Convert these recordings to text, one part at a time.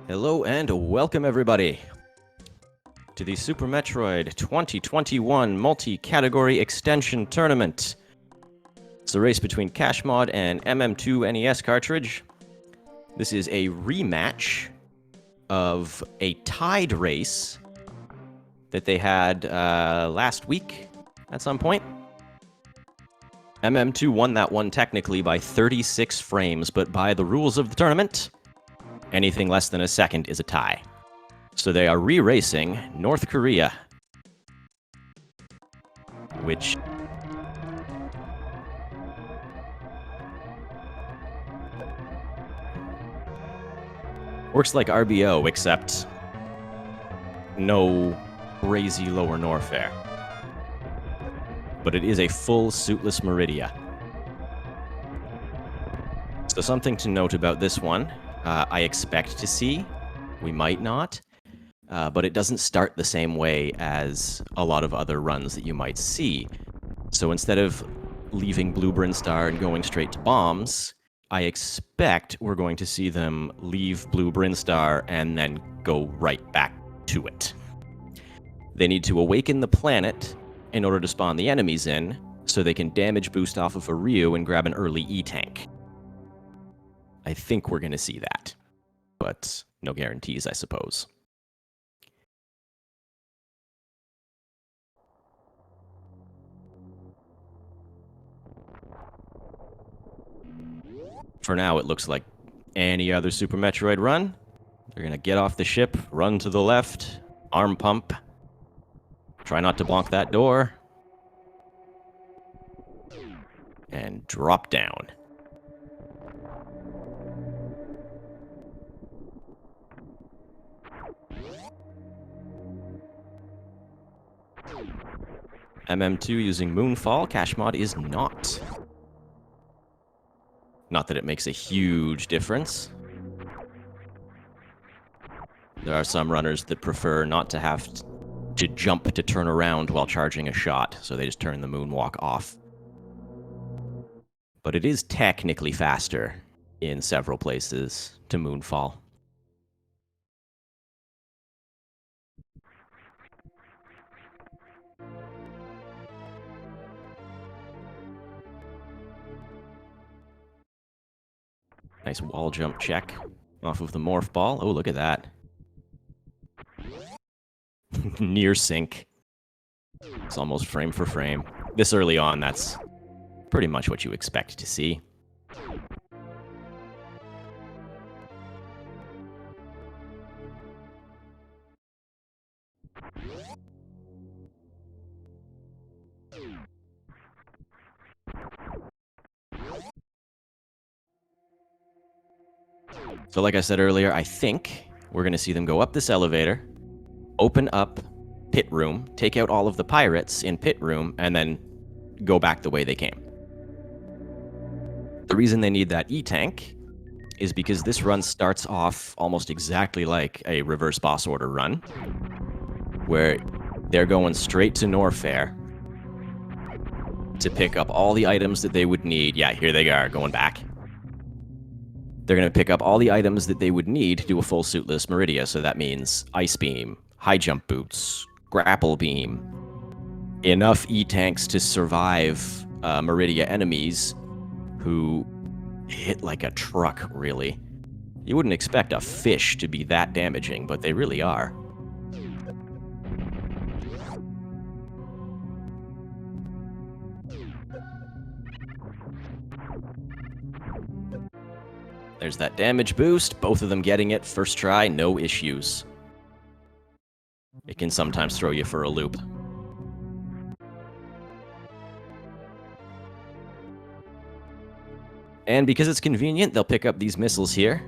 Hello and welcome everybody to the Super Metroid 2021 Multi-Category Extension Tournament. It's a race between kashmod and mm2NES cartridge. This is a rematch of a tied race that they had last week at some point. MM2 won that one technically by 36 frames, but by the rules of the tournament, anything less than a second is a tie. So they are re-racing North Korea, which works like RBO, except no crazy lower Norfair. But it is a full suitless Meridia. So something to note about this one, I expect to see, we might not, but it doesn't start the same way as a lot of other runs that you might see. So instead of leaving Blue Brinstar and going straight to bombs, I expect we're going to see them leave Blue Brinstar and then go right back to it. They need to awaken the planet in order to spawn the enemies in, so they can damage boost off of a Ryu and grab an early E-tank. I think we're going to see that, but no guarantees, I suppose. For now, it looks like any other Super Metroid run. They're going to get off the ship, run to the left, arm pump, try not to bonk that door, and drop down. MM2 using Moonfall, kashmod is not. Not that it makes a huge difference. There are some runners that prefer not to have to jump to turn around while charging a shot, so they just turn the moonwalk off. But it is technically faster in several places to moonfall. Nice wall jump check off of the morph ball. Oh, look at that. Near sync. It's almost frame for frame. This early on, that's pretty much what you expect to see. So like I said earlier, I think we're going to see them go up this elevator, open up pit room, take out all of the pirates in pit room, and then go back the way they came. The reason they need that E-tank is because this run starts off almost exactly like a reverse boss order run, where they're going straight to Norfair to pick up all the items that they would need. Yeah, here they are, going back. They're going to pick up all the items that they would need to do a full suitless Meridia, so that means Ice Beam, High Jump Boots, Grapple Beam, enough E-tanks to survive Meridia enemies who hit like a truck, really. You wouldn't expect a fish to be that damaging, but they really are. There's that damage boost, both of them getting it first try, no issues. It can sometimes throw you for a loop. And because it's convenient, they'll pick up these missiles here.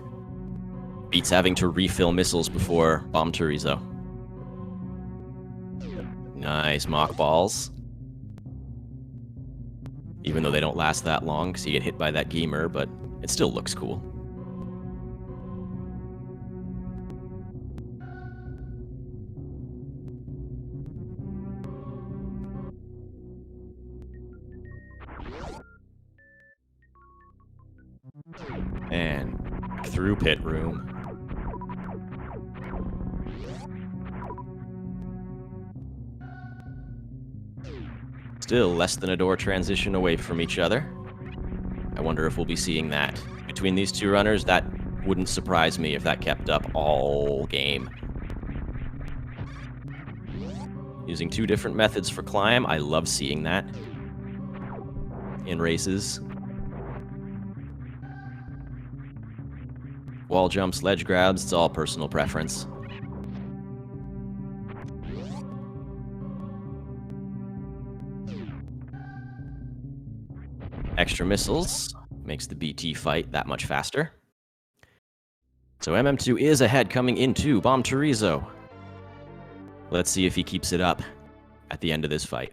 Beats having to refill missiles before bomb Turizo. Nice mock balls. Even though they don't last that long, because you get hit by that gamer, but it still looks cool. And through pit room. Still less than a door transition away from each other. I wonder if we'll be seeing that. Between these two runners, that wouldn't surprise me if that kept up all game. Using two different methods for climb, I love seeing that in races. Wall jumps, ledge grabs, it's all personal preference. Extra missiles makes the BT fight that much faster. So MM2 is ahead coming into Bomb Chorizo. Let's see if he keeps it up at the end of this fight.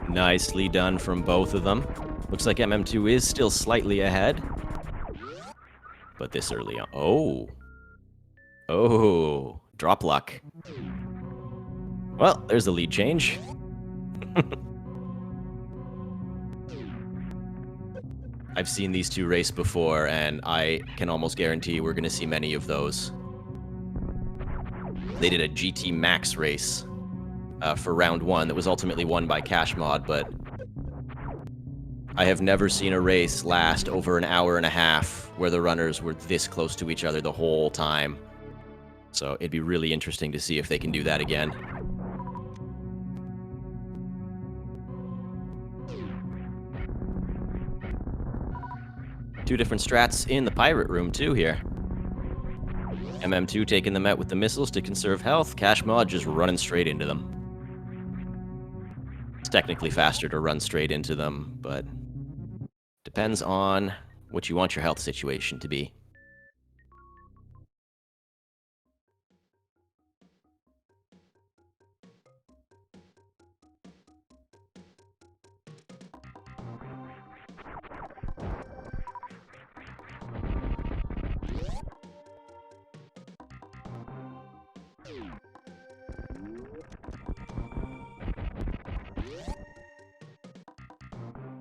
Nicely done from both of them. Looks like MM2 is still slightly ahead. But this early on... Oh, drop luck. Well, there's the lead change. I've seen these two race before, and I can almost guarantee we're going to see many of those. They did a GT Max race for round one that was ultimately won by kashmod, but I have never seen a race last over an hour and a half where the runners were this close to each other the whole time. So it'd be really interesting to see if they can do that again. Two different strats in the pirate room too here. MM2 taking them out with the missiles to conserve health, kashmod just running straight into them. It's technically faster to run straight into them, but depends on what you want your health situation to be.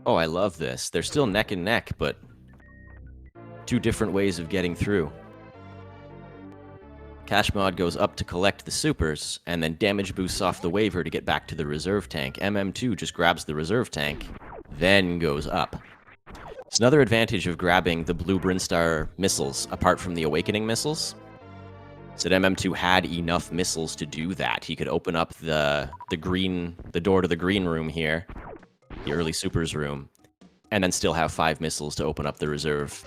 Oh, I love this. They're still neck and neck, but two different ways of getting through. Kashmod goes up to collect the supers, and then damage boosts off the waiver to get back to the reserve tank. MM2 just grabs the reserve tank, then goes up. It's another advantage of grabbing the blue Brinstar missiles, apart from the Awakening missiles. So that MM2 had enough missiles to do that. He could open up the door to the green room here, the early supers room, and then still have 5 missiles to open up the reserve.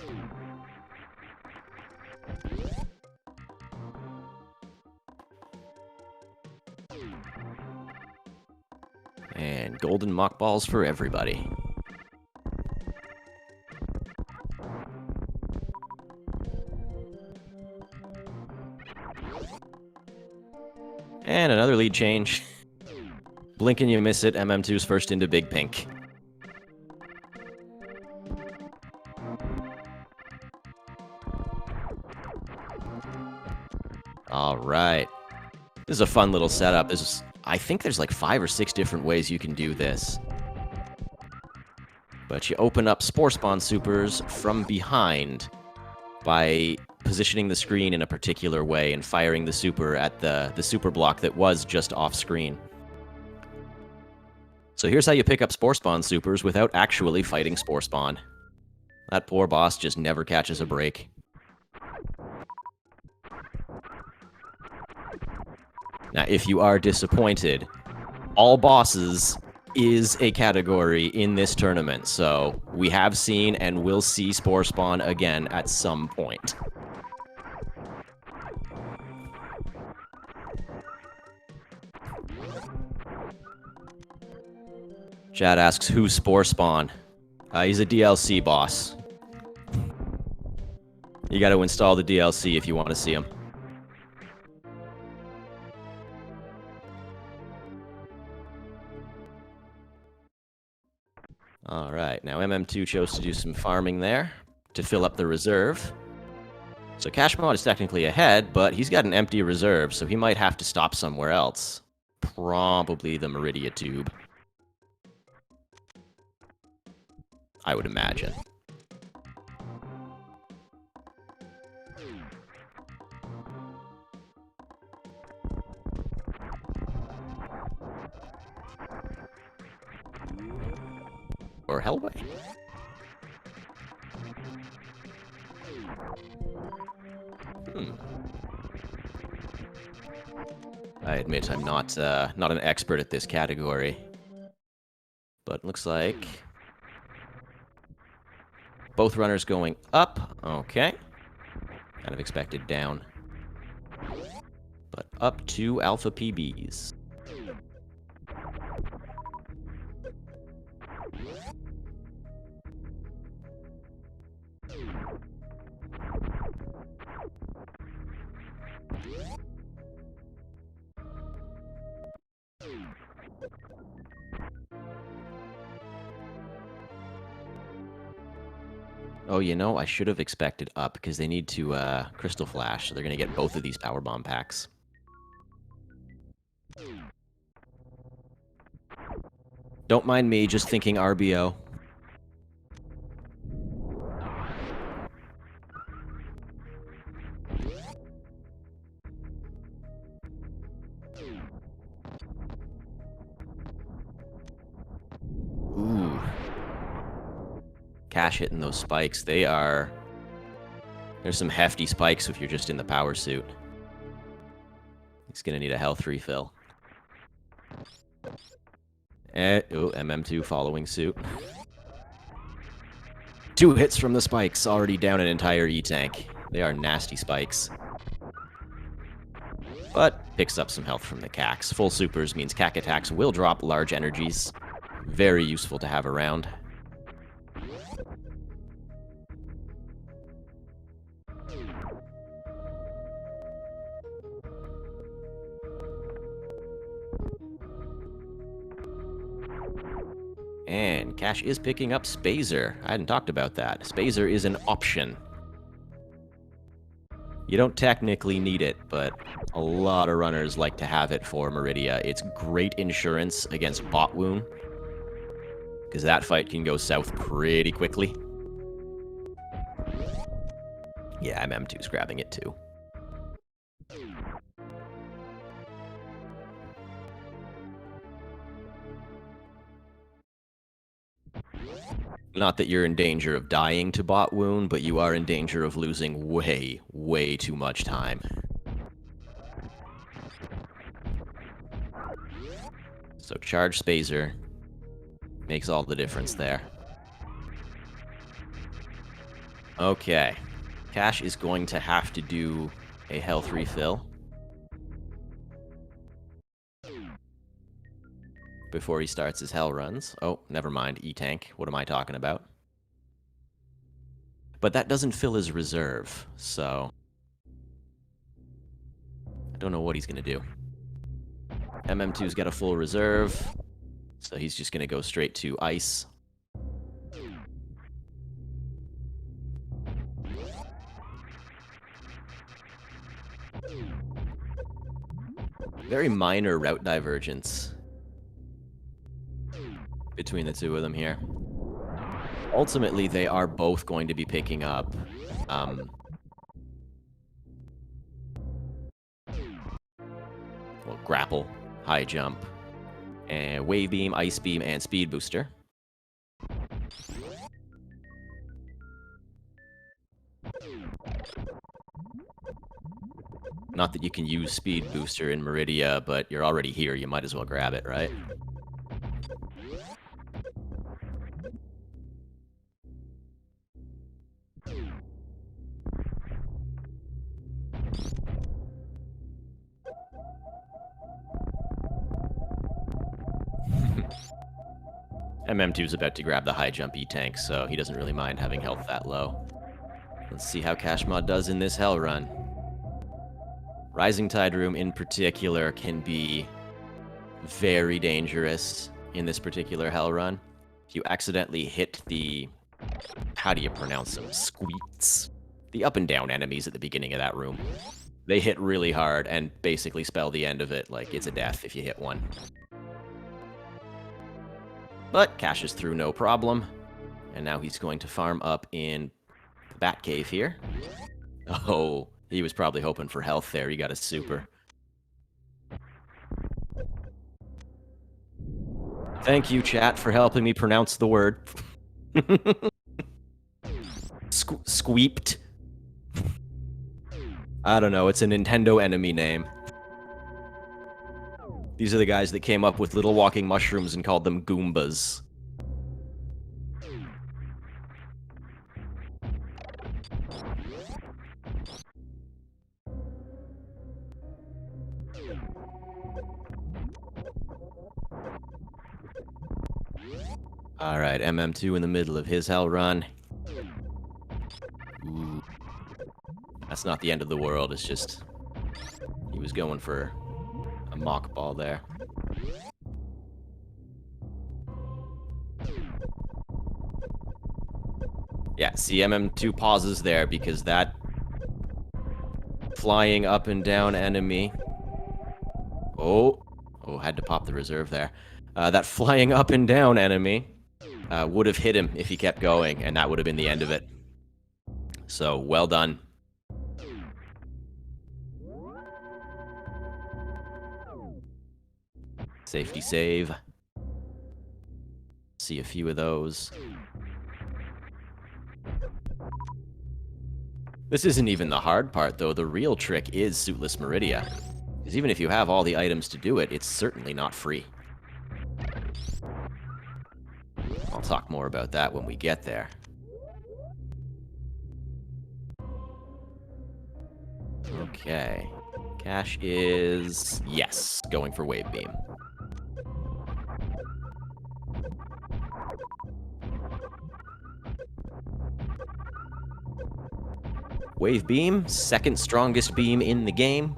And golden mock balls for everybody. And another lead change. Blink and you miss it, MM2's first into Big Pink. Alright. This is a fun little setup. I think there's like 5 or 6 different ways you can do this. But you open up Spore Spawn supers from behind by positioning the screen in a particular way and firing the super at the super block that was just off screen. So here's how you pick up Spore Spawn supers without actually fighting Spore Spawn. That poor boss just never catches a break. Now, if you are disappointed, all bosses is a category in this tournament, so we have seen and will see Spore Spawn again at some point. Chad asks, who's Spore Spawn? He's a DLC boss. You gotta install the DLC if you want to see him. Alright, now MM2 chose to do some farming there to fill up the reserve. So kashmod is technically ahead, but he's got an empty reserve, so he might have to stop somewhere else. probably the Meridia tube. I would imagine. Or Hellway? I admit I'm not an expert at this category. But looks like both runners going up. Okay. Kind of expected down. But up to Alpha PBs. Oh, you know, I should have expected up, because they need to Crystal Flash, so they're going to get both of these Power Bomb packs. Don't mind me, just thinking RBO. Ooh. Cash hitting those spikes. There's some hefty spikes if you're just in the power suit. He's gonna need a health refill. Oh, MM2 following suit. 2 hits from the spikes, already down an entire E-tank. They are nasty spikes. But picks up some health from the Cax. Full supers means Cac attacks will drop large energies. Very useful to have around. And Cash is picking up Spazer. I hadn't talked about that. Spazer is an option. You don't technically need it, but a lot of runners like to have it for Meridia. It's great insurance against bot wound, because that fight can go south pretty quickly. Yeah, MM2's grabbing it too. Not that you're in danger of dying to bot wound, but you are in danger of losing way, way too much time. So charge Spazer makes all the difference there. Okay. Cash is going to have to do a health refill before he starts his hell runs. Oh, never mind, E-tank. What am I talking about? But that doesn't fill his reserve, so I don't know what he's going to do. MM2's got a full reserve, so he's just going to go straight to ice. Very minor route divergence between the two of them here. Ultimately, they are both going to be picking up well, grapple, high jump, and wave beam, ice beam, and speed booster. Not that you can use speed booster in Meridia, but you're already here, you might as well grab it, right? MM2's about to grab the high jump E-tank, so he doesn't really mind having health that low. Let's see how kashmod does in this hell run. Rising Tide Room in particular can be very dangerous in this particular hell run. If you accidentally hit the, how do you pronounce them, squeets? The up and down enemies at the beginning of that room. They hit really hard and basically spell the end of it. Like, it's a death if you hit one. But Cash is through no problem. And now he's going to farm up in the Bat Cave here. Oh, he was probably hoping for health there. He got a super. Thank you, chat, for helping me pronounce the word. Squeeped. I don't know, it's a Nintendo enemy name. These are the guys that came up with little walking mushrooms and called them Goombas. Alright, MM2 in the middle of his hell run. Ooh. That's not the end of the world, it's just... he was going for a mock ball there. Yeah, see, MM2 pauses there because that flying up and down enemy... Oh, had to pop the reserve there. That flying up and down enemy would have hit him if he kept going, and that would have been the end of it. So, well done. Safety save. See a few of those. This isn't even the hard part, though. The real trick is suitless Meridia. Because even if you have all the items to do it, it's certainly not free. I'll talk more about that when we get there. Okay. Cash is... yes, going for Wave Beam. Wave Beam, second strongest beam in the game.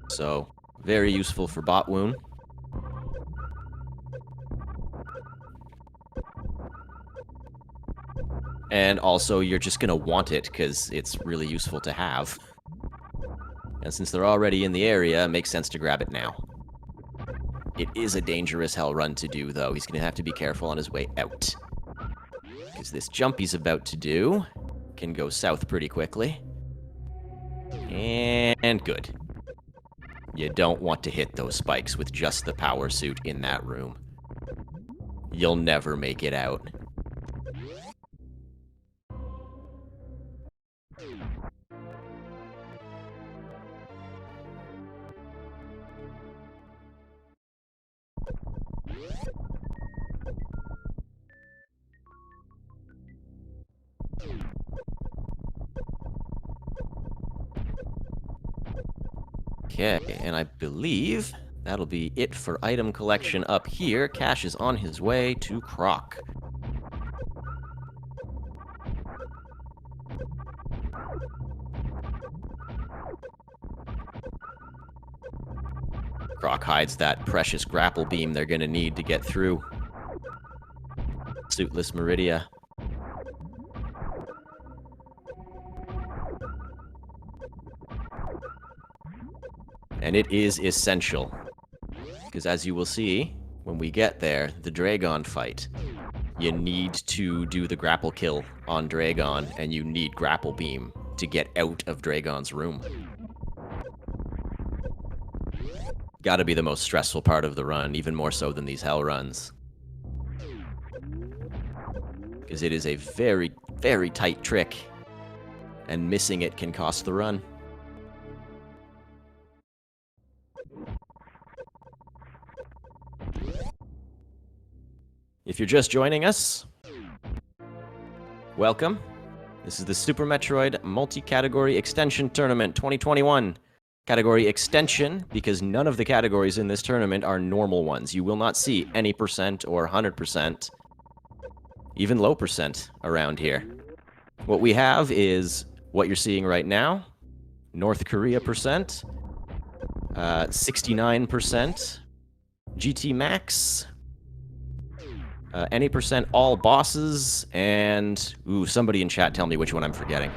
So, very useful for bot wound. And also, you're just gonna want it, because it's really useful to have. And since they're already in the area, it makes sense to grab it now. It is a dangerous hell run to do, though. He's gonna have to be careful on his way out. Because this jump he's about to do can go south pretty quickly. And good. You don't want to hit those spikes with just the power suit in that room. You'll never make it out. Okay, and I believe that'll be it for item collection up here. Cash is on his way to Croc. Croc hides that precious grapple beam they're gonna need to get through suitless Meridia. And it is essential, because as you will see, when we get there, the Dragon fight, you need to do the grapple kill on Dragon, and you need grapple beam to get out of Dragon's room. Gotta be the most stressful part of the run, even more so than these hell runs. Because it is a very, very tight trick, and missing it can cost the run. If you're just joining us, welcome. This is the Super Metroid Multi-Category Extension Tournament 2021. Category extension, because none of the categories in this tournament are normal ones. You will not see any percent or 100%, even low percent around here. What we have is what you're seeing right now, North Korea percent, 69%, GT Max, any percent all bosses, and... ooh, somebody in chat tell me which one I'm forgetting.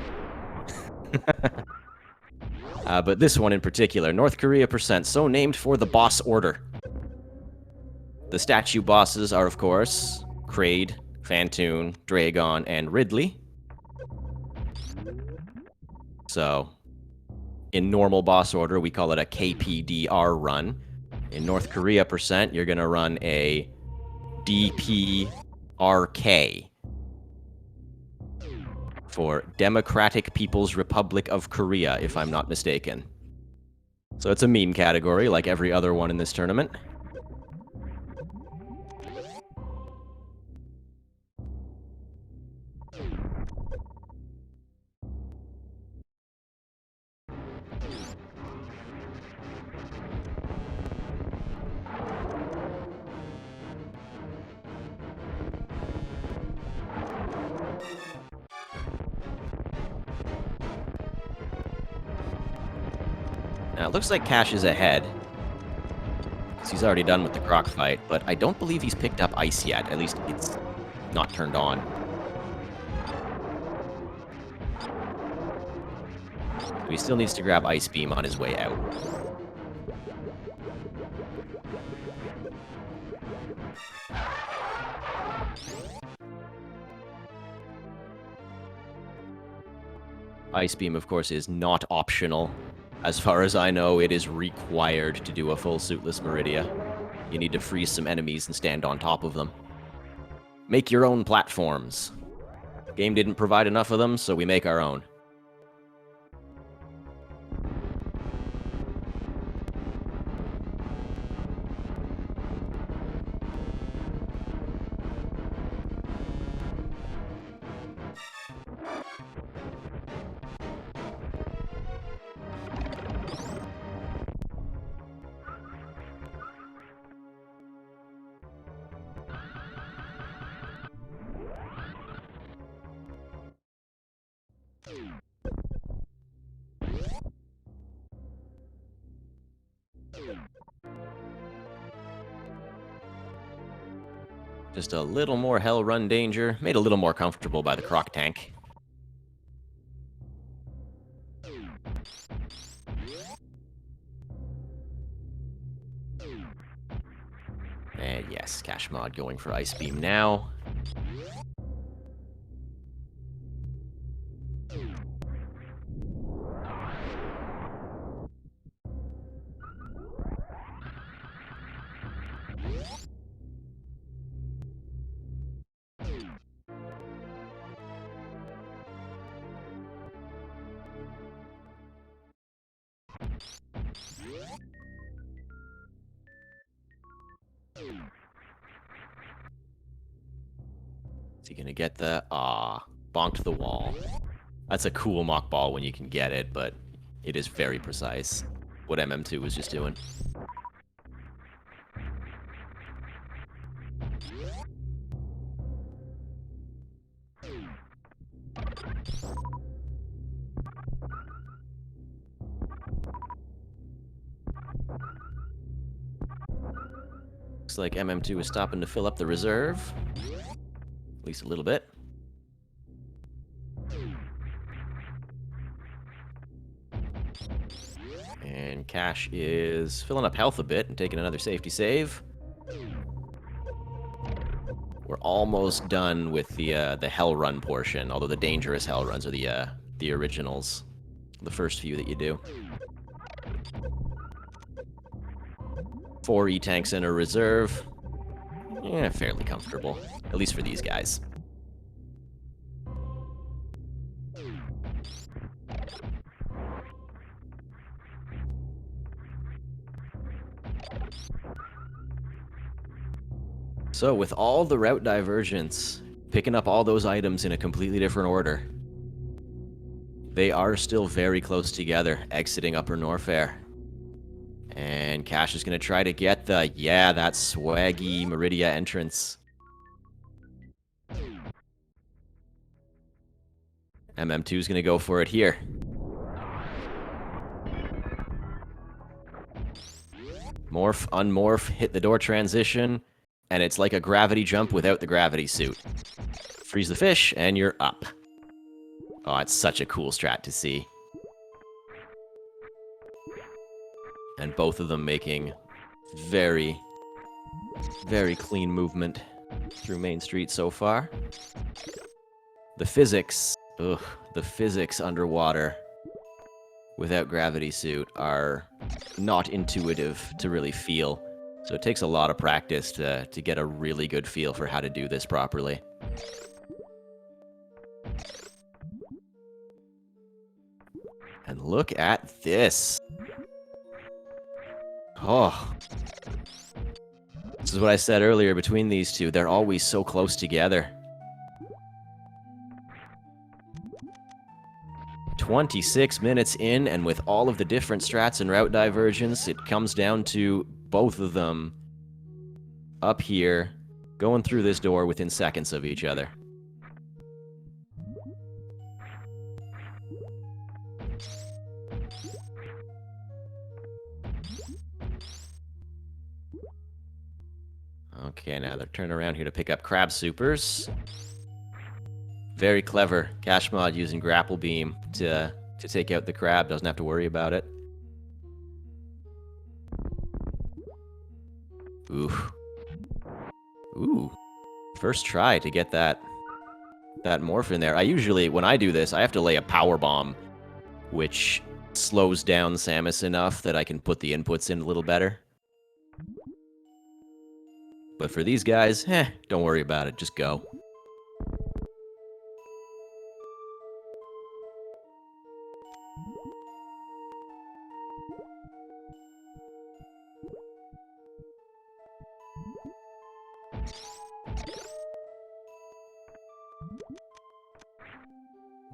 But this one in particular, North Korea %, so named for the boss order. The statue bosses are, of course, Kraid, Fantune, Dragon, and Ridley. So, in normal boss order, we call it a KPDR run. In North Korea %, you're going to run a DPRK for Democratic People's Republic of Korea, if I'm not mistaken. So it's a meme category, like every other one in this tournament. Now, it looks like Cash is ahead, because he's already done with the Croc fight, but I don't believe he's picked up Ice yet. At least it's not turned on. So he still needs to grab Ice Beam on his way out. Ice Beam, of course, is not optional. As far as I know, it is required to do a full suitless Meridia. You need to freeze some enemies and stand on top of them. Make your own platforms. Game didn't provide enough of them, so we make our own. Just a little more Hell Run danger, made a little more comfortable by the Croc tank. And yes, kashmod going for Ice Beam now. Is he gonna get the... bonked the wall. That's a cool mock ball when you can get it, but it is very precise. What MM2 was just doing. Looks like MM2 is stopping to fill up the reserve. At least a little bit. And Cash is filling up health a bit and taking another safety save. We're almost done with the Hell Run portion, although the dangerous Hell Runs are the originals. The first few that you do. 4 E-tanks in a reserve. Yeah, fairly comfortable. At least for these guys. So, with all the route divergence, picking up all those items in a completely different order, they are still very close together, exiting Upper Norfair. And Cash is going to try to get the, yeah, that swaggy Meridia entrance. MM2 is going to go for it here. Morph, unmorph, hit the door transition, and it's like a gravity jump without the gravity suit. Freeze the fish, and you're up. Oh, it's such a cool strat to see. And both of them making very, very clean movement through Main Street so far. The physics, the physics underwater without gravity suit are not intuitive to really feel. So it takes a lot of practice to get a really good feel for how to do this properly. And look at this. Oh. This is what I said earlier, between these two, they're always so close together. 26 minutes in, and with all of the different strats and route divergence, it comes down to both of them up here, going through this door within seconds of each other. Okay, now they're turning around here to pick up crab supers. Very clever. Kashmod using grapple beam to take out the crab. Doesn't have to worry about it. Ooh. Ooh. First try to get that morph in there. I usually, when I do this, I have to lay a power bomb, which slows down Samus enough that I can put the inputs in a little better. But for these guys, don't worry about it. Just go.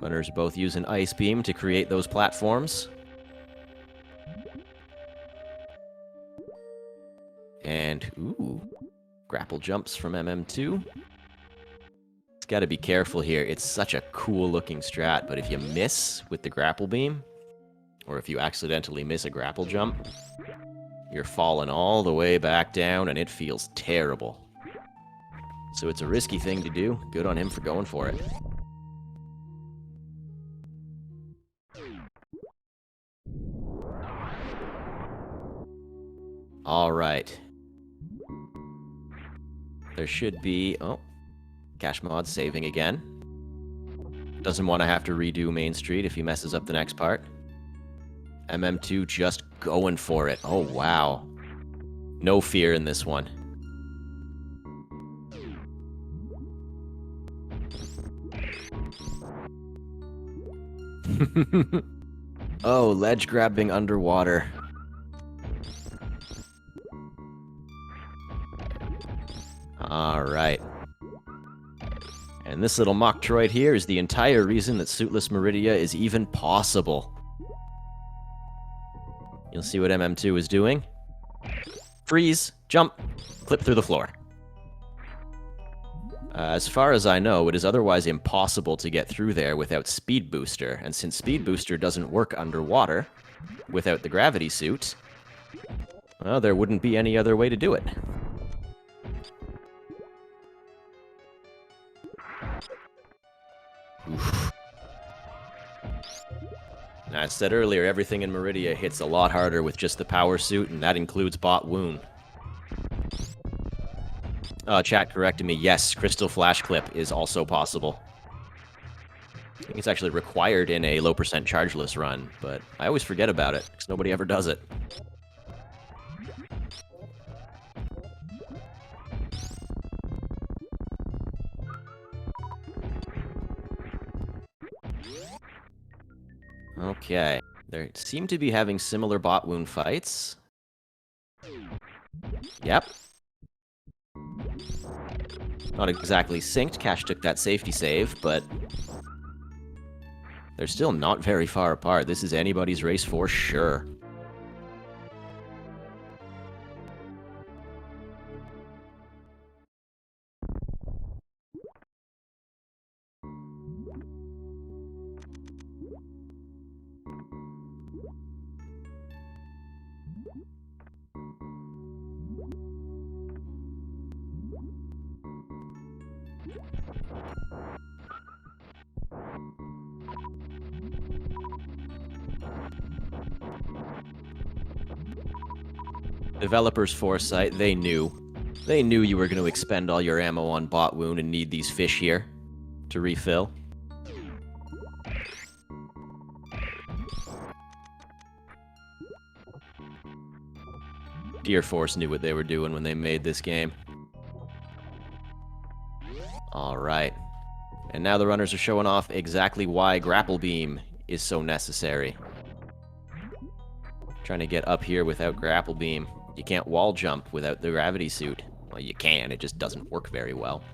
Runners both use an ice beam to create those platforms. And, ooh, grapple jumps from MM2. It's got to be careful here. It's such a cool-looking strat, but if you miss with the grapple beam, or if you accidentally miss a grapple jump, you're falling all the way back down, and it feels terrible. So it's a risky thing to do. Good on him for going for it. All right. There should be... Oh. Kashmod saving again. Doesn't want to have to redo Main Street if he messes up the next part. MM2 just going for it. Oh, wow. No fear in this one. Oh, ledge grabbing underwater. Alright. And this little Metroid here is the entire reason that suitless Meridia is even possible. You'll see what MM2 is doing. Freeze, jump, clip through the floor. As far as I know, it is otherwise impossible to get through there without Speed Booster, and since Speed Booster doesn't work underwater without the gravity suit, well, there wouldn't be any other way to do it. Oof. Now, I said earlier, everything in Meridia hits a lot harder with just the power suit, and that includes bot wound. Chat corrected me. Yes, Crystal Flash Clip is also possible. I think it's actually required in a low percent chargeless run, but I always forget about it, because nobody ever does it. Okay. They seem to be having similar bot wound fights. Yep. Not exactly synced. Cash took that safety save, but they're still not very far apart. This is anybody's race for sure. Developers' foresight, they knew. They knew you were going to expend all your ammo on Bot Wound and need these fish here to refill. Gear Force knew what they were doing when they made this game. Alright. And now the runners are showing off exactly why Grapple Beam is so necessary. Trying to get up here without Grapple Beam. You can't wall jump without the gravity suit. Well, you can, it just doesn't work very well.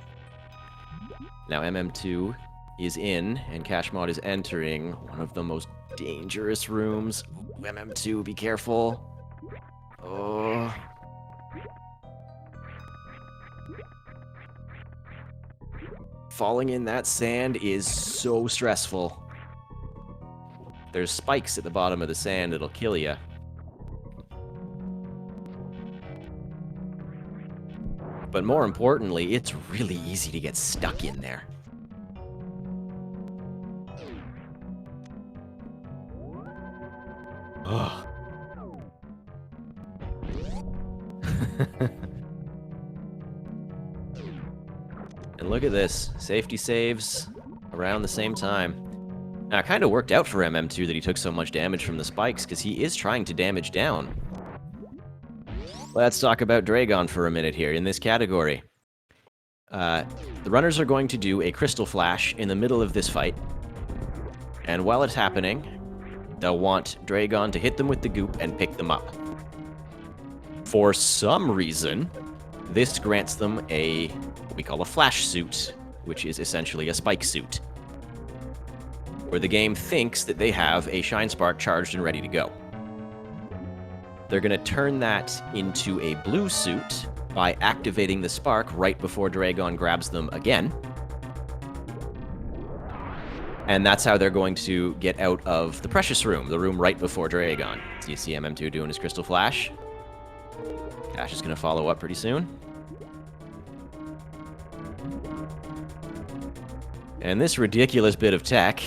Now MM2 is in, and kashmod is entering one of the most dangerous rooms. Ooh, MM2, be careful. Oh. Falling in that sand is so stressful. There's spikes at the bottom of the sand that'll kill you. But more importantly, it's really easy to get stuck in there. Ugh. And look at this. Safety saves around the same time. Now, it kind of worked out for MM2 that he took so much damage from the spikes, because he is trying to damage down. Let's talk about Dragon for a minute here in this category. The runners are going to do a Crystal Flash in the middle of this fight. And while it's happening, they'll want Dragon to hit them with the goop and pick them up. For some reason, this grants them what we call a Flash Suit, which is essentially a spike suit, where the game thinks that they have a Shine Spark charged and ready to go. They're going to turn that into a blue suit by activating the spark right before Dragon grabs them again. And that's how they're going to get out of the Precious Room, the room right before Dragon. So you see MM2 doing his Crystal Flash. Ash is going to follow up pretty soon. And this ridiculous bit of tech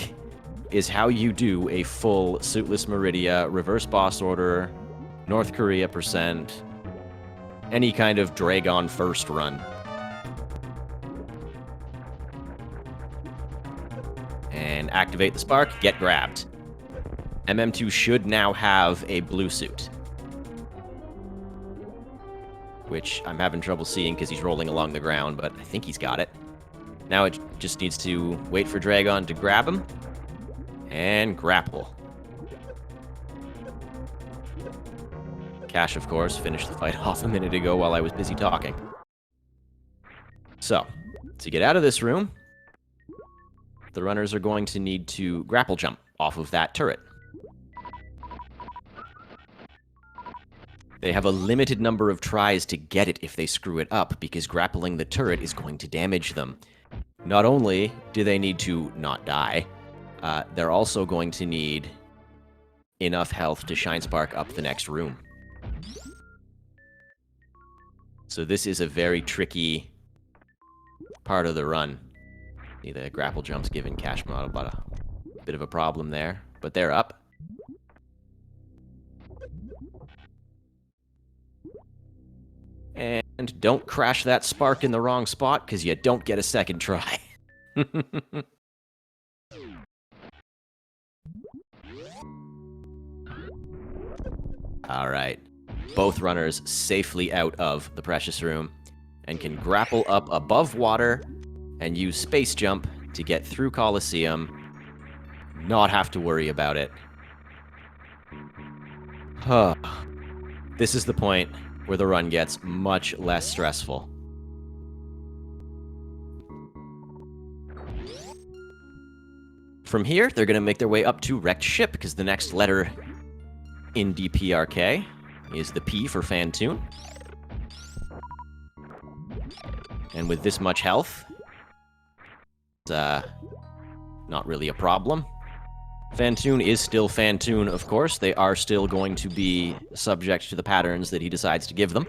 is how you do a full suitless Meridia, reverse boss order, North Korea %, any kind of Dragon first run. And activate the spark, get grabbed. MM2 should now have a blue suit, which I'm having trouble seeing because he's rolling along the ground, but I think he's got it. Now it just needs to wait for Dragon to grab him and grapple. Cash, of course, finished the fight off a minute ago while I was busy talking. So, to get out of this room, the runners are going to need to grapple jump off of that turret. They have a limited number of tries to get it if they screw it up, because grappling the turret is going to damage them. Not only do they need to not die, they're also going to need enough health to Shine Spark up the next room. So this is a very tricky part of the run. See, the grapple jump's giving kashmod about a bit of a problem there, but they're up. And don't crash that spark in the wrong spot, because you don't get a second try. Alright. Both runners safely out of the Precious Room and can grapple up above water and use Space Jump to get through Coliseum, not have to worry about it. This is the point where the run gets much less stressful. From here, they're going to make their way up to Wrecked Ship, because the next letter in DPRK is the P for Fantune. And with this much health, it's not really a problem. Fantune is still Fantune, of course. They are still going to be subject to the patterns that he decides to give them.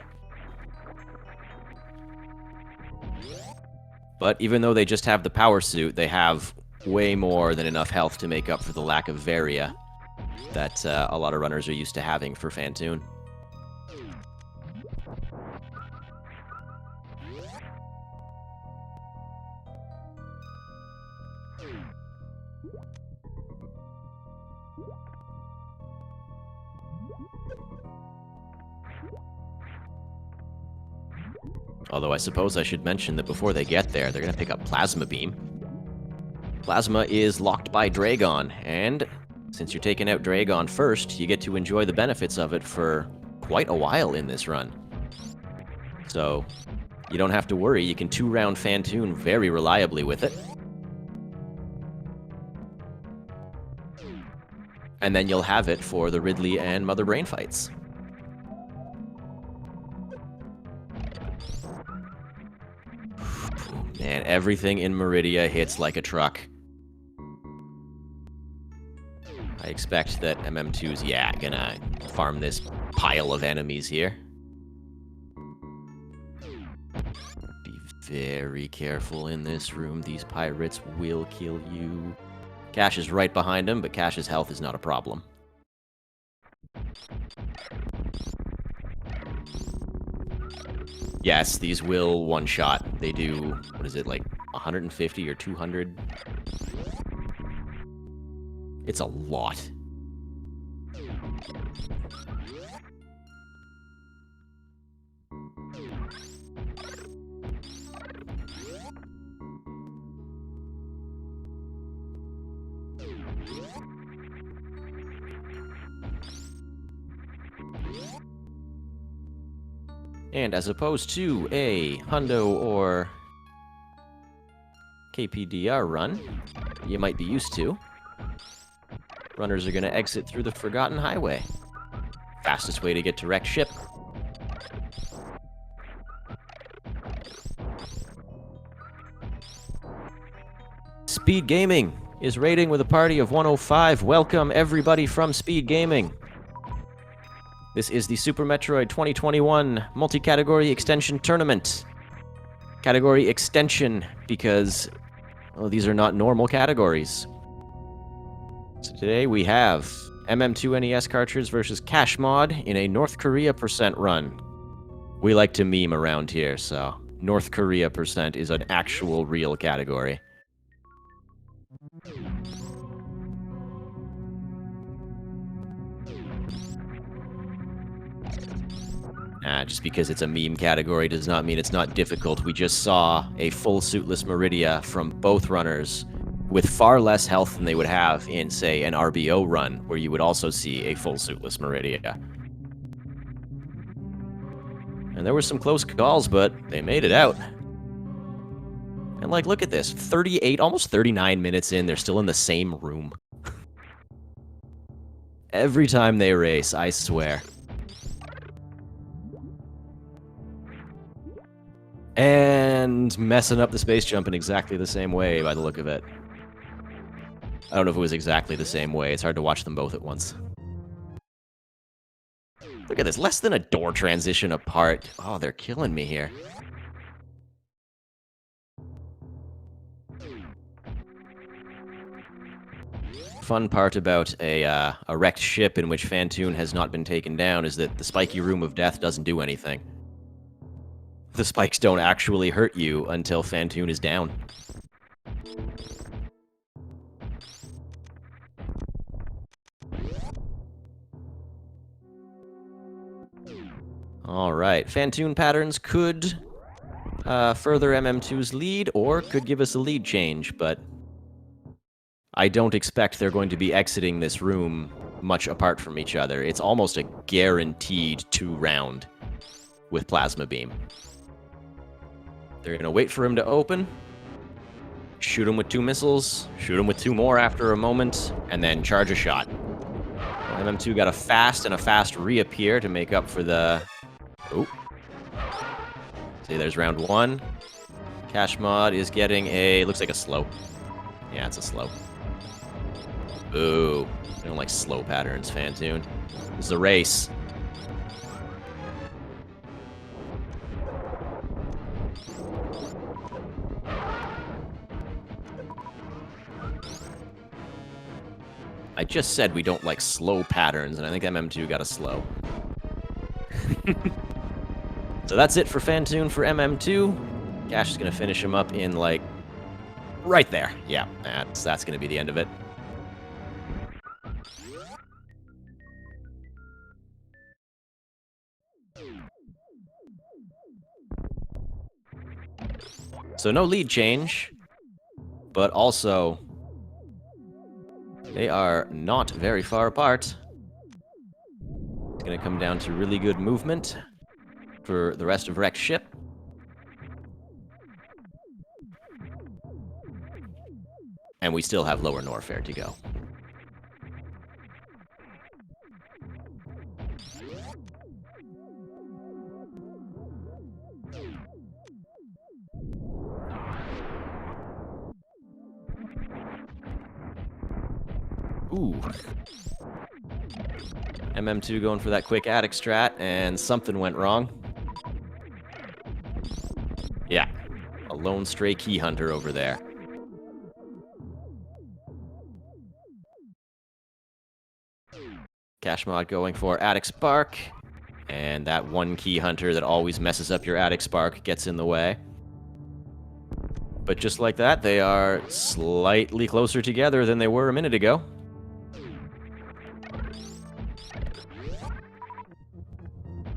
But even though they just have the power suit, they have way more than enough health to make up for the lack of Varia that a lot of runners are used to having for Fantune. Although I suppose I should mention that before they get there, they're going to pick up Plasma Beam. Plasma is locked by Dragon, and since you're taking out Dragon first, you get to enjoy the benefits of it for quite a while in this run. So, you don't have to worry, you can 2-round Fantune very reliably with it. And then you'll have it for the Ridley and Mother Brain fights. Man, everything in Meridia hits like a truck. I expect that MM2's, gonna farm this pile of enemies here. Be very careful in this room. These pirates will kill you. Cash is right behind him, but Cash's health is not a problem. Yes, these will one-shot. They do, what is it, like 150 or 200? It's a lot. And as opposed to a Hundo or KPDR run you might be used to, runners are going to exit through the Forgotten Highway. Fastest way to get to wrecked ship. SpeedGaming is raiding with a party of 105. Welcome everybody from SpeedGaming. This is the Super Metroid 2021 Multi-Category Extension Tournament. Category extension because, well, these are not normal categories. So today we have mm2NES cartridge versus kashmod in a North Korea % run. We like to meme around here, so North Korea % is an actual real category. Just because it's a meme category does not mean it's not difficult. We just saw a full suitless Meridia from both runners with far less health than they would have in, say, an RBO run, where you would also see a full suitless Meridia. And there were some close calls, but they made it out. And, like, look at this. 38, almost 39 minutes in, they're still in the same room. Every time they race, I swear. And messing up the space jump in exactly the same way by the look of it. I don't know if it was exactly the same way. It's hard to watch them both at once. Look at this. Less than a door transition apart. Oh, they're killing me here. Fun part about a wrecked ship in which Fantune has not been taken down is that the spiky room of death doesn't do anything. The spikes don't actually hurt you until Fantune is down. Alright, Fantune patterns could further MM2's lead, or could give us a lead change, but I don't expect they're going to be exiting this room much apart from each other. It's almost a guaranteed 2-round with Plasma Beam. They're going to wait for him to open, shoot him with 2 missiles, shoot him with 2 more after a moment, and then charge a shot. MM2 got a fast and a fast reappear to make up for the... Oh. See, there's round 1. Kashmod is getting a... looks like a slow. Yeah, it's a slow. Ooh. I don't like slow patterns, Fantune. This is a race. I just said we don't like slow patterns, and I think MM2 got a slow. So that's it for Fantune for MM2. Cash is going to finish him up in, like, Right there. Yeah, that's going to be the end of it. So no lead change, but also they are not very far apart. It's going to come down to really good movement for the rest of Wreck's ship. And we still have lower Norfair to go. Ooh. MM2 going for that quick attic strat, and something went wrong. Yeah, a lone stray key hunter over there. Kashmod going for attic spark, and that one key hunter that always messes up your attic spark gets in the way. But just like that, they are slightly closer together than they were a minute ago.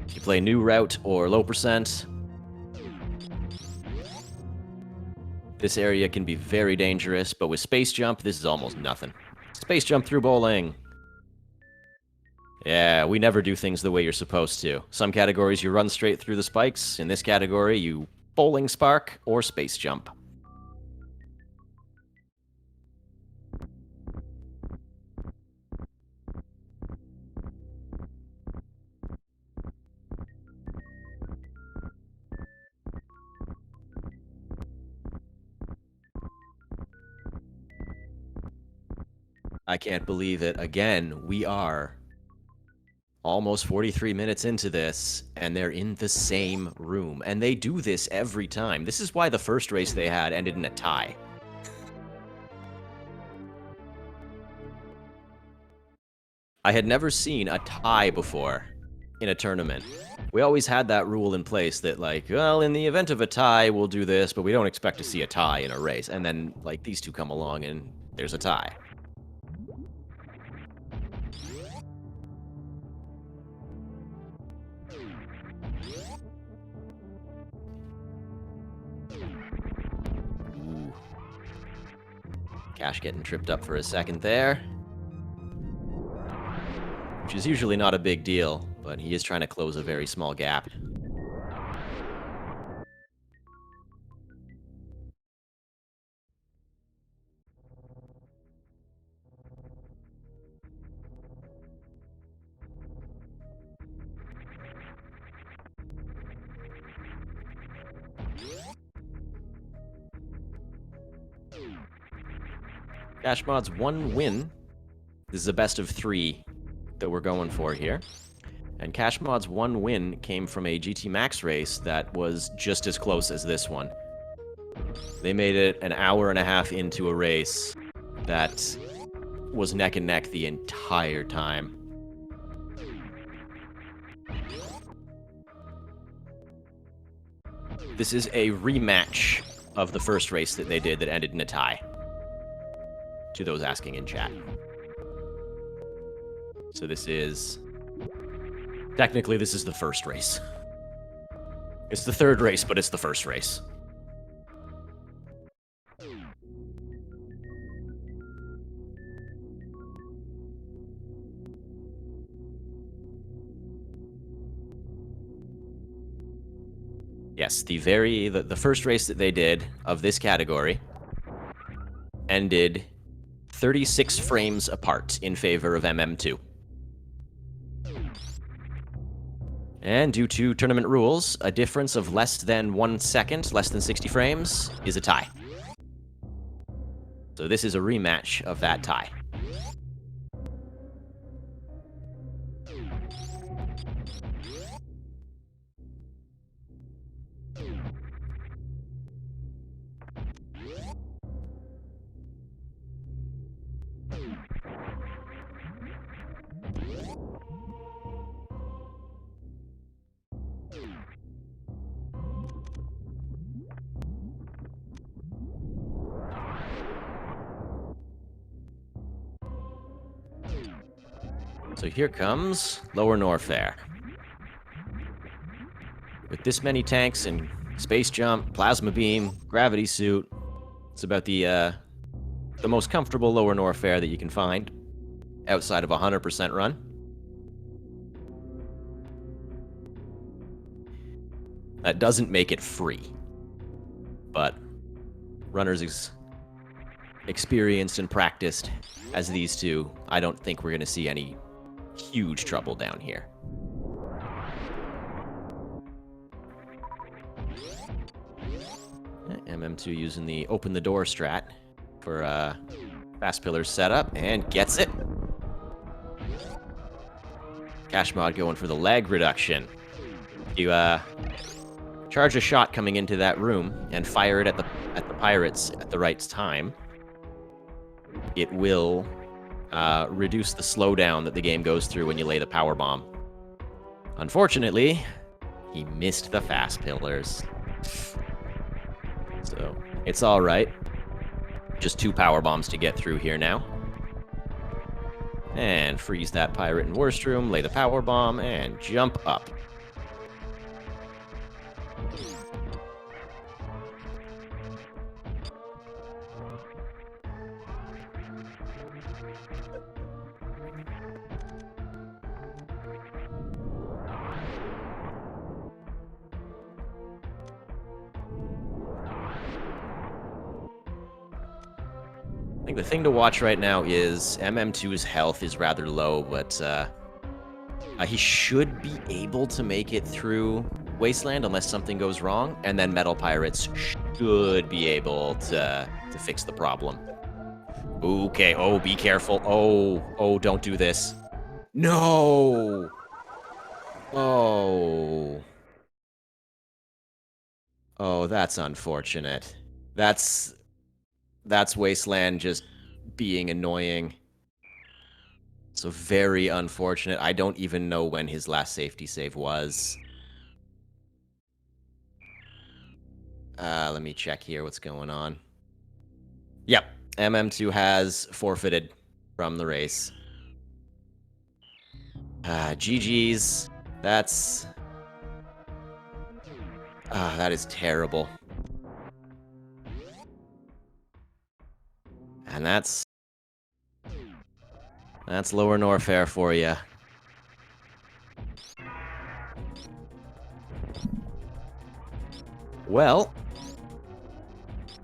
If you play new route or low percent, this area can be very dangerous, but with space jump, this is almost nothing. Space jump through bowling. Yeah, we never do things the way you're supposed to. Some categories you run straight through the spikes. In this category, you bowling spark or space jump. I can't believe it. Again, we are almost 43 minutes into this, and they're in the same room. And they do this every time. This is why the first race they had ended in a tie. I had never seen a tie before in a tournament. We always had that rule in place that, like, well, in the event of a tie, we'll do this, but we don't expect to see a tie in a race. And then, like, these two come along, and there's a tie. Ooh. Cash getting tripped up for a second there. Which is usually not a big deal, but he is trying to close a very small gap. Kashmod's one win. This is a best of 3 that we're going for here. And Kashmod's one win came from a GT Max race that was just as close as this one. They made it an hour and a half into a race that was neck and neck the entire time. This is a rematch of the first race that they did that ended in a tie. To those asking in chat. So this is... Technically, this is the first race. It's the third race, but it's the first race. Yes, the first race that they did of this category ended 36 frames apart in favor of MM2. And due to tournament rules, a difference of less than 1 second, less than 60 frames, is a tie. So this is a rematch of that tie. So here comes Lower Norfair. With this many tanks and space jump, plasma beam, gravity suit, it's about the most comfortable Lower Norfair that you can find outside of 100% run. That doesn't make it free, but runners experienced and practiced as these two, I don't think we're going to see any huge trouble down here. MM2 using the open the door strat for fast pillar setup and gets it. Kashmod going for the lag reduction. You charge a shot coming into that room and fire it at the pirates at the right time. It will reduce the slowdown that the game goes through when you lay the power bomb. Unfortunately, he missed the fast pillars. So, it's alright. Just 2 power bombs to get through here now. And freeze that pirate in worst room, lay the power bomb, and jump up. I think the thing to watch right now is MM2's health is rather low, but he should be able to make it through Wasteland unless something goes wrong, and then Metal Pirates should be able to fix the problem. Okay, oh, be careful. Oh, don't do this. No! Oh. Oh, that's unfortunate. That's Wasteland just being annoying. So very unfortunate. I don't even know when his last safety save was. Let me check here what's going on. Yep, MM2 has forfeited from the race. GG's. That is terrible. And that's Lower Norfair for you. Well,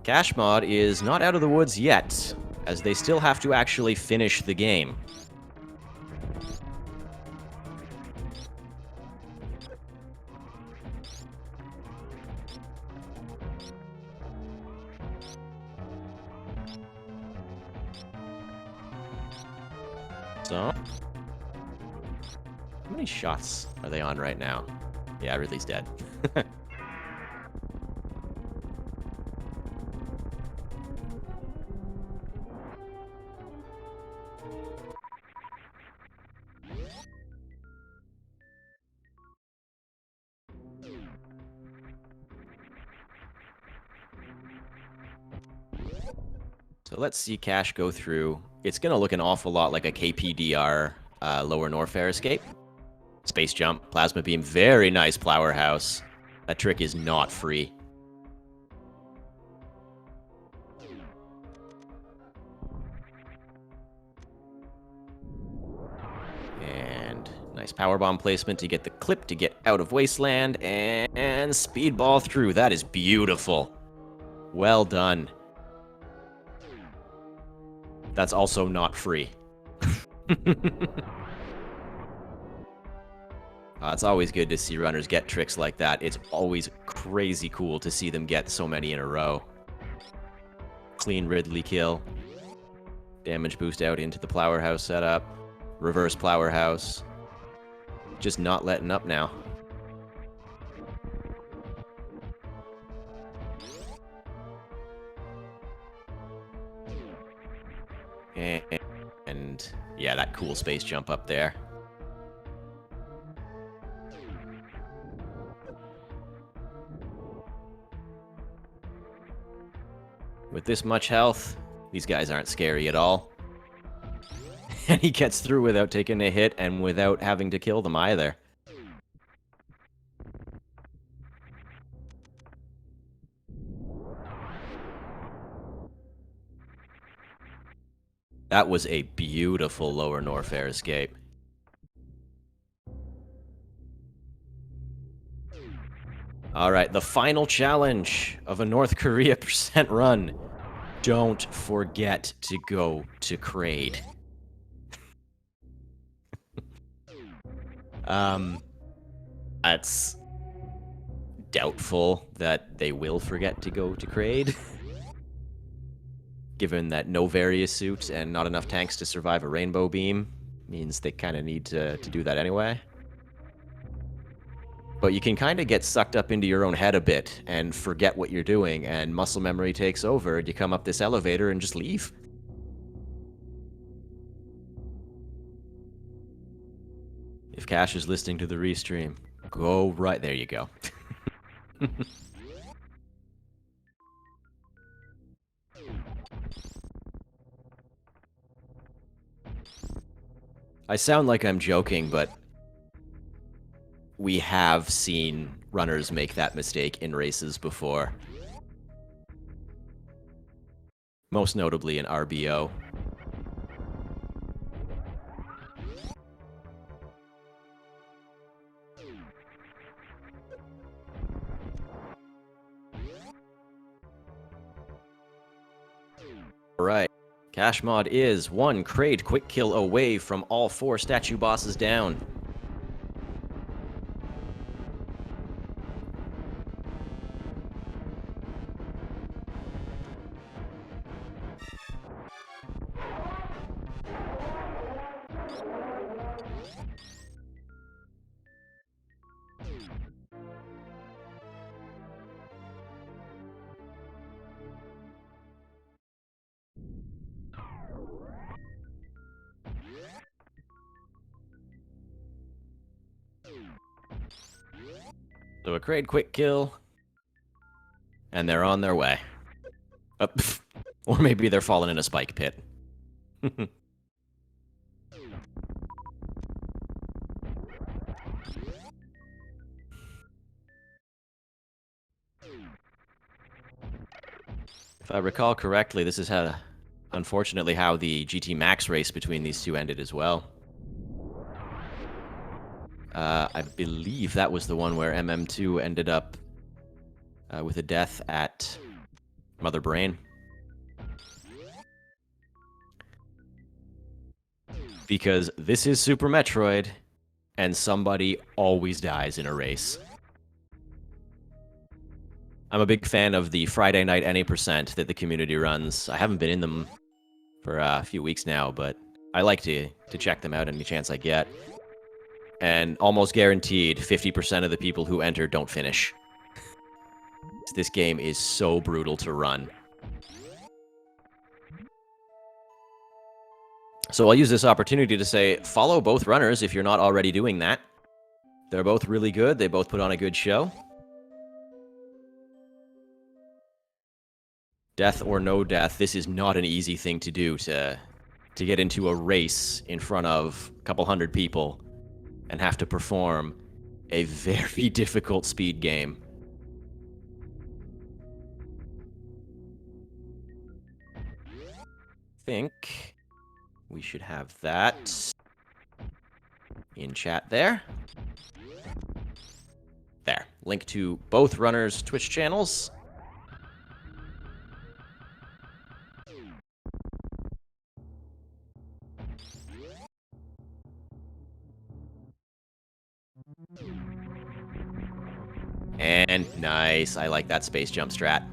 kashmod is not out of the woods yet, as they still have to actually finish the game. So, how many shots are they on right now? Yeah, Ridley's dead. So let's see Cash go through. It's going to look an awful lot like a KPDR Lower Norfair escape. Space jump, plasma beam, very nice powerhouse. That trick is not free. And nice powerbomb placement to get the clip to get out of Wasteland. And speedball through. That is beautiful. Well done. That's also not free. It's always good to see runners get tricks like that. It's always crazy cool to see them get so many in a row. Clean Ridley kill. Damage boost out into the powerhouse setup. Reverse powerhouse. Just not letting up now. And yeah, that cool space jump up there. With this much health, these guys aren't scary at all. And he gets through without taking a hit and without having to kill them either. That was a beautiful lower Norfair escape. Alright, the final challenge of a North Korea percent run. Don't forget to go to Kraid. That's doubtful that they will forget to go to Kraid. Given that no various suit and not enough tanks to survive a rainbow beam means they kind of need to do that anyway. But you can kind of get sucked up into your own head a bit and forget what you're doing, and muscle memory takes over, and you come up this elevator and just leave. If Cash is listening to the restream, go right there you go. I sound like I'm joking, but we have seen runners make that mistake in races before. Most notably in RBO. Alright, kashmod is one Kraid quick kill away from all 4 statue bosses down. So a Kraid quick kill, and they're on their way. Or maybe they're falling in a spike pit. If I recall correctly, this is how, unfortunately, how the GT Max race between these two ended as well. I believe that was the one where MM2 ended up with a death at Mother Brain. Because this is Super Metroid, and somebody always dies in a race. I'm a big fan of the Friday night any percent that the community runs. I haven't been in them for a few weeks now, but I like to check them out any chance I get. And almost guaranteed, 50% of the people who enter don't finish. This game is so brutal to run. So I'll use this opportunity to say, follow both runners if you're not already doing that. They're both really good. They both put on a good show. Death or no death, this is not an easy thing to do, to get into a race in front of a couple hundred people and have to perform a very difficult speed game. I think we should have that in chat there. There. Link to both runners' Twitch channels. And nice. I like that space jump strat.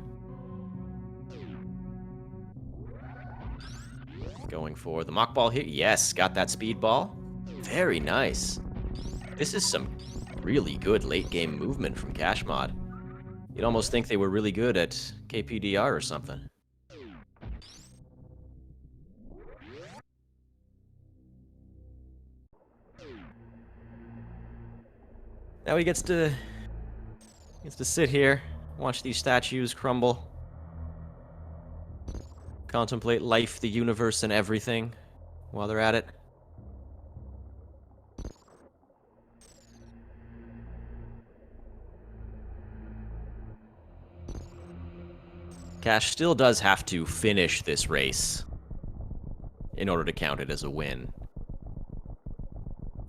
Going for the mock ball here. Yes, got that speed ball. Very nice. This is some really good late game movement from kashmod. You'd almost think they were really good at KPDR or something. Now he gets to sit here, watch these statues crumble, contemplate life, the universe, and everything while they're at it. Cash still does have to finish this race in order to count it as a win.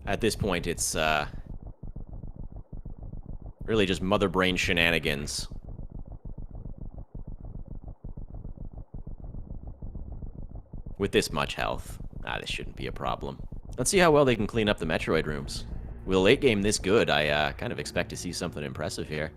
At this point, it's really just mother brain shenanigans. With this much health, this shouldn't be a problem. Let's see how well they can clean up the Metroid rooms. With a late game this good, I kind of expect to see something impressive here.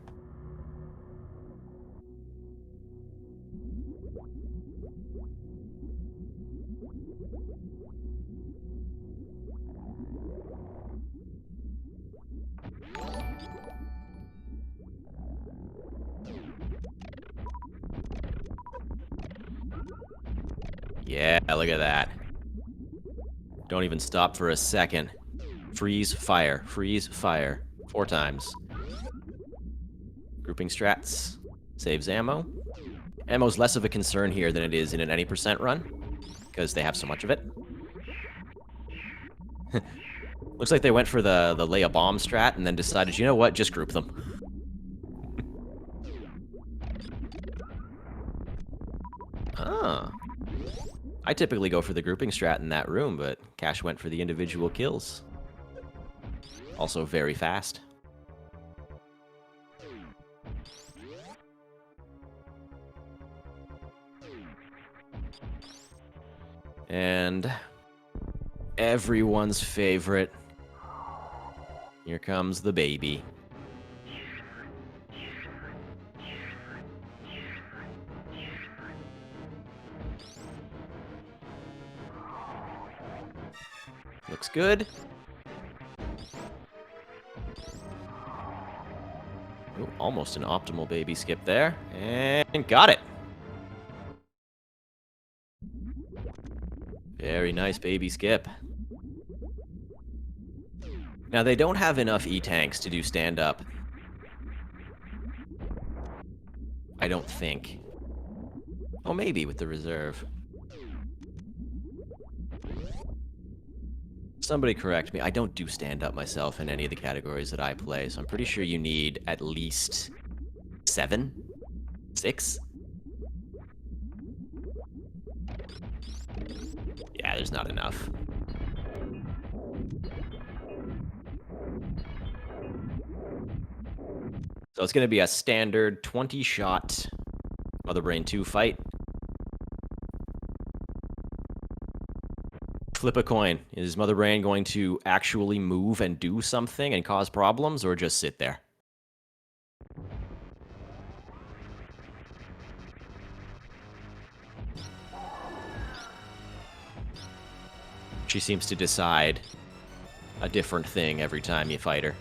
Yeah, look at that. Don't even stop for a second. Freeze, fire. Freeze, fire. 4 times. Grouping strats. Saves ammo. Ammo's less of a concern here than it is in an any percent run, because they have so much of it. Looks like they went for the lay a bomb strat and then decided, you know what, just group them. Ah. I typically go for the grouping strat in that room, but Cash went for the individual kills. Also very fast. And everyone's favorite. Here comes the baby. Looks good. Ooh, almost an optimal baby skip there. And got it. Very nice baby skip. Now, they don't have enough E-tanks to do stand-up. I don't think. Oh, maybe with the reserve. Somebody correct me. I don't do stand-up myself in any of the categories that I play, so I'm pretty sure you need at least 7? 6? Yeah, there's not enough. So it's going to be a standard 20-shot Mother Brain 2 fight. Flip a coin. Is Mother Brain going to actually move and do something and cause problems, or just sit there? She seems to decide a different thing every time you fight her.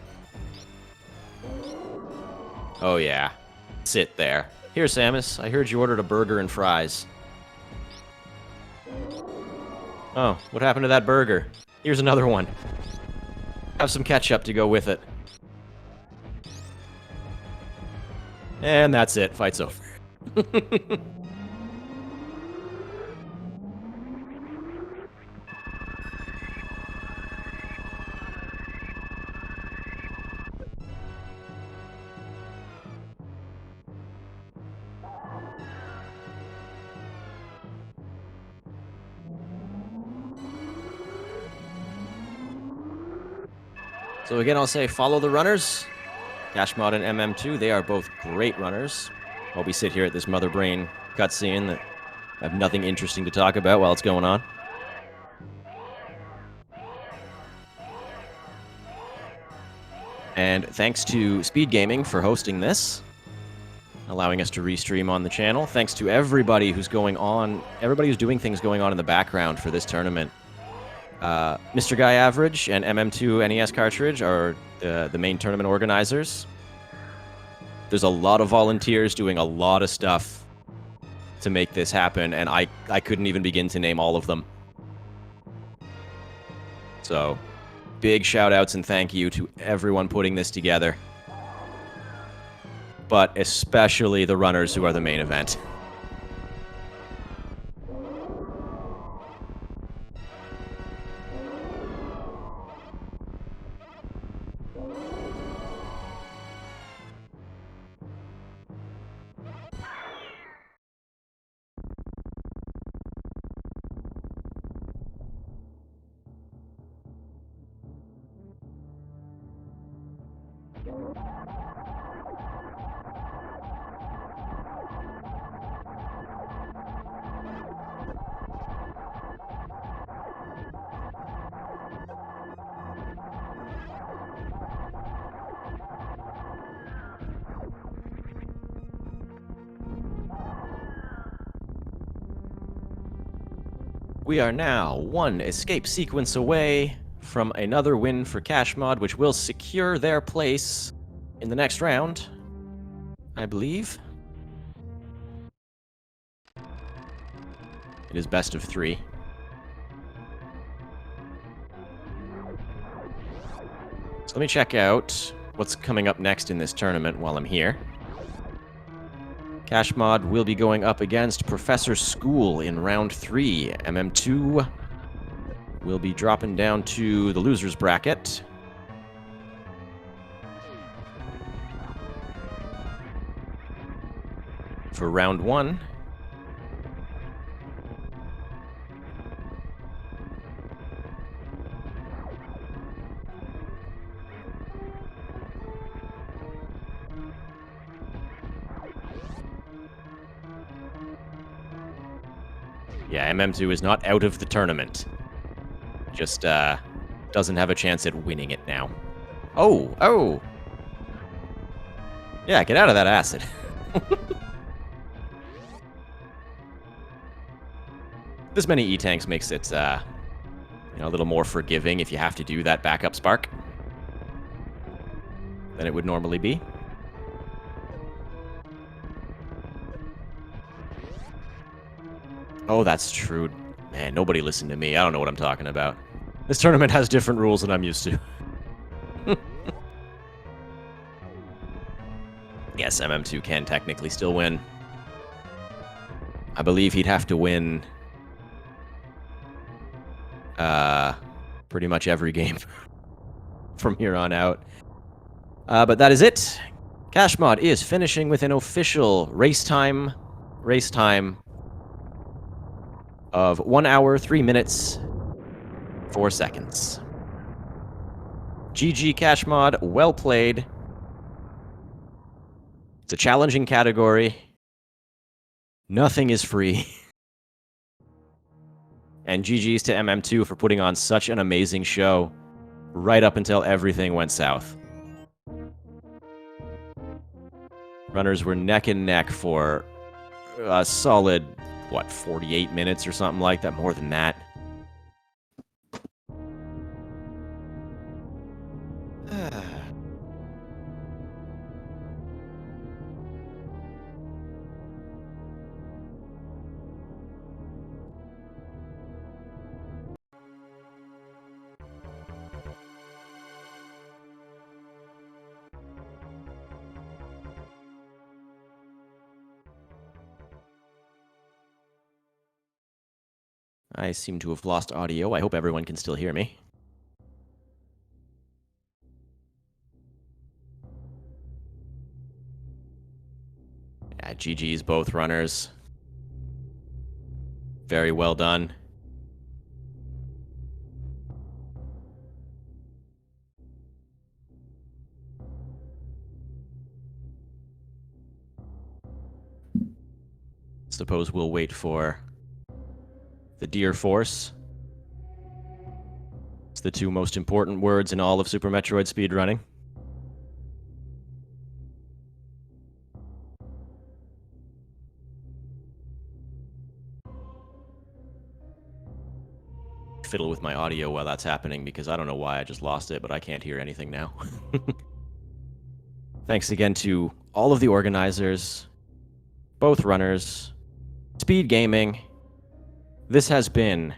Oh yeah. Sit there. Here, Samus, I heard you ordered a burger and fries. Oh, what happened to that burger? Here's another one. Have some ketchup to go with it. And that's it. Fight's over. So again, I'll say follow the runners. Kashmod and MM2, they are both great runners. While we sit here at this Mother Brain cutscene that have nothing interesting to talk about while it's going on. And thanks to SpeedGaming for hosting this, allowing us to restream on the channel. Thanks to everybody who's doing things going on in the background for this tournament. Mr. Guy Average and mm2nescartridge are the main tournament organizers. There's a lot of volunteers doing a lot of stuff to make this happen, and I couldn't even begin to name all of them. So, big shout-outs and thank you to everyone putting this together. But especially the runners who are the main event. We are now one escape sequence away from another win for kashmod, which will secure their place in the next round, I believe. It is best of 3. So let me check out what's coming up next in this tournament while I'm here. kashmod will be going up against Professor School in round 3. MM2 will be dropping down to the loser's bracket. For round 1. Yeah, MM2 is not out of the tournament. Just, doesn't have a chance at winning it now. Oh! Oh! Yeah, get out of that acid. This many E-tanks makes it, you know, a little more forgiving if you have to do that backup spark than it would normally be. Oh, that's true. Man, nobody listened to me. I don't know what I'm talking about. This tournament has different rules than I'm used to. Yes, MM2 can technically still win. I believe he'd have to win pretty much every game from here on out. But that is it. kashmod is finishing with an official race time of 1 hour, 3 minutes, 4 seconds. GG kashmod, well played. It's a challenging category. Nothing is free. And GG's to MM2 for putting on such an amazing show right up until everything went south. Runners were neck and neck for a solid, what, 48 minutes or something like that? More than that. I seem to have lost audio. I hope everyone can still hear me. Yeah, GG's both runners. Very well done. Suppose we'll wait for the Deer Force. It's the 2 most important words in all of Super Metroid speedrunning. Fiddle with my audio while that's happening because I don't know why I just lost it, but I can't hear anything now. Thanks again to all of the organizers, both runners, SpeedGaming. This has been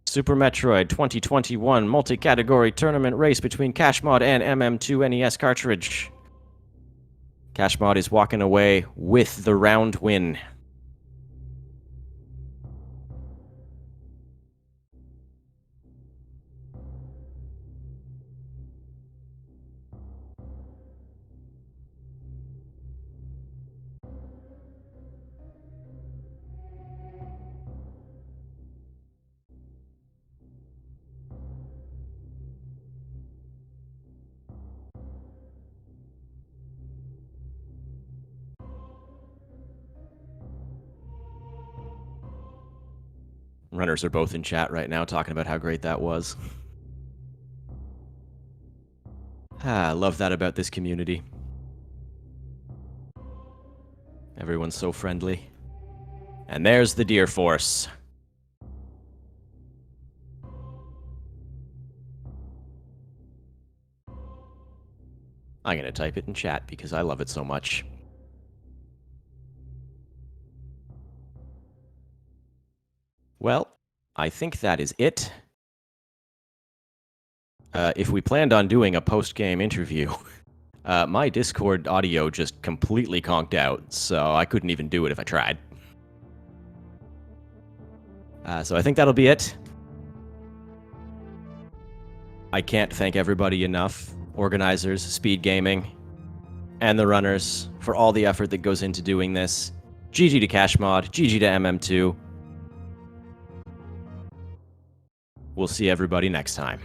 Super Metroid 2021 multi-category tournament race between kashmod and MM2NES cartridge. kashmod is walking away with the round win. Runners are both in chat right now talking about how great that was. I love that about this community. Everyone's so friendly. And there's the Deer Force. I'm going to type it in chat because I love it so much. Well, I think that is it. If we planned on doing a post-game interview, my Discord audio just completely conked out, so I couldn't even do it if I tried. So I think that'll be it. I can't thank everybody enough. Organizers, SpeedGaming, and the runners for all the effort that goes into doing this. GG to kashmod, GG to MM2. We'll see everybody next time.